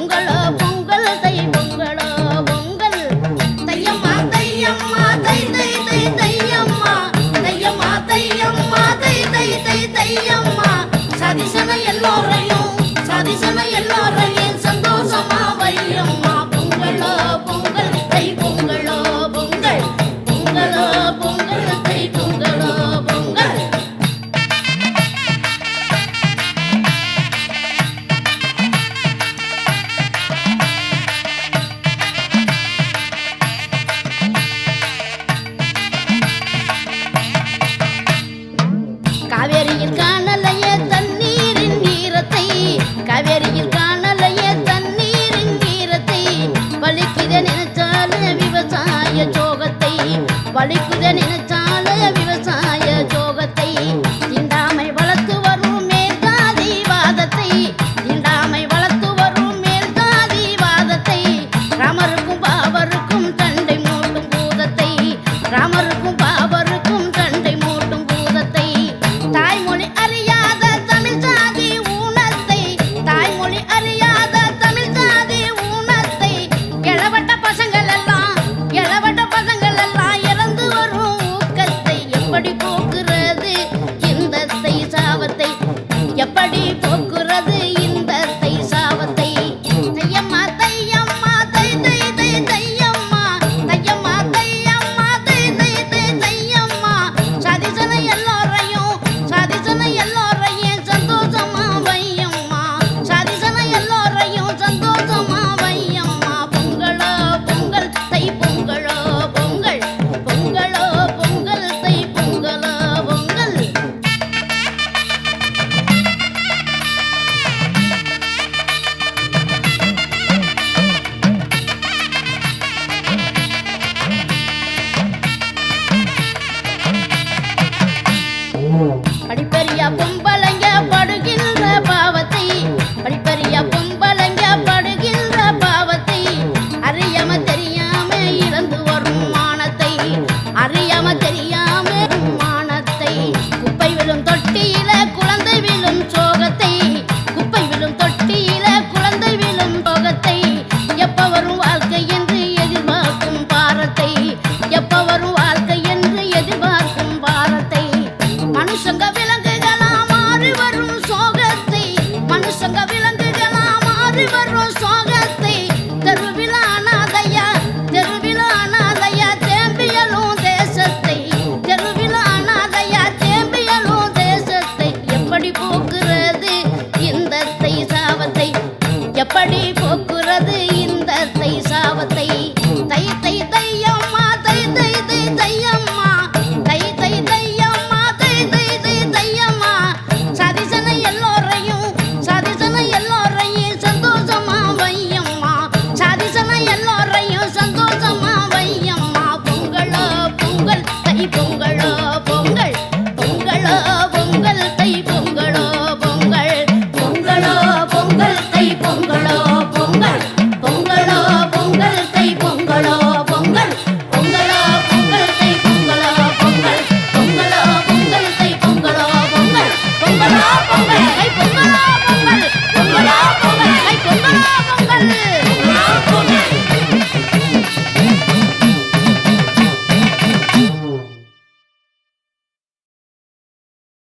பொங்கலோ பொங்கல் தை பொங்கலோ பொங்கல் தையம்மா தையம்மா தை தை தை தையம்மா தையம்மா தையம்மா தை தை தை தையம்மா சதிசன எல்லோரையும் சந்தோஷமா வையம்மா பொங்கலோ பொங்கல் தை பொங்கலோ பொங்கல் பொங்கலோ பொங்கல் தை பொங்கலோ பொங்கல் காவேரியில் காணலையே தண்ணீரின் ஈரத்தை காவேரியில் காணலையே தண்ணீரின் ஈரத்தை வலிக்குத நினைச்சால விவசாய சோகத்தை வலிக்குத நினைச்சால விவசாய சோகத்தை தீண்டாமை வளர்த்து வரும் மேற்காதி வாதத்தை தீண்டாமை வளர்த்து வரும் மேற்காதி வாதத்தை ராமருக்கும் பாபருக்கும் தண்டை மூட்டும் பூதத்தை ராமருக்கும் பாபருக்கும் தண்டை மூட்டும் பூதத்தை தாய்மொழி அறியாத தமிழ் சாதி ஊனத்தை தாய்மொழி அறியாத தமிழ் சாதி ஊனத்தை இளவட்ட பசங்கள் எல்லாம் இறந்து வரும் ஊக்கத்தை எப்படி போக்குறது இந்த தை சாவத்தை எப்படி போக்குறது இந்த தை சாவத்தை தையம்மா தையம்மா தை தை தை தையம்மா தையம்மா தையம்மா தை தை தை தையம்மா சதிசன எல்லோரையும் சந்தோஷமா வையம்மா சதிசன எல்லோரையும் சந்தோஷமா வையம்மா பொங்கலோ பொங்கல் தை பொங்கலோ பொங்கல் பொங்கலோ பொங்கல் தை பொங்கலோ பொங்கல் படிப்பறியா பொம்பளைங்க படுகின்ற பாவத்தை படிப்பறியா பொம்பளைங்க படுகின்ற பாவத்தை அறியாம தெரியாம இறந்து வரும் மானத்தை அறியாம தெரியாம மானத்தை குப்பை விழும் தொட்டியில குழந்தை விழும் சோகத்தை குப்பை விழும் தொட்டியில குழந்தை விழும் சோகத்தை எப்ப வரும் வாழ்க்கை என்று எதிர்பார்க்கும் பாரத்தை எப்ப வரும் வாழ்க்கை என்று எதிர்பார்க்கும் பாரத்தை மனுஷங்க விலங்குகளா மாறி வரும் சோகத்தை மனுஷங்க விலங்குகளா மாறி வரும் சோகத்தை தெருவில் அனாதையா தேம்பியலும் தேசத்தை தெருவில் அனாதையா தேம்பியலும் தேசத்தை எப்படி போக்குறது இந்த தை சாவத்தை எப்படி போக்குறது இந்த தை சாவத்தை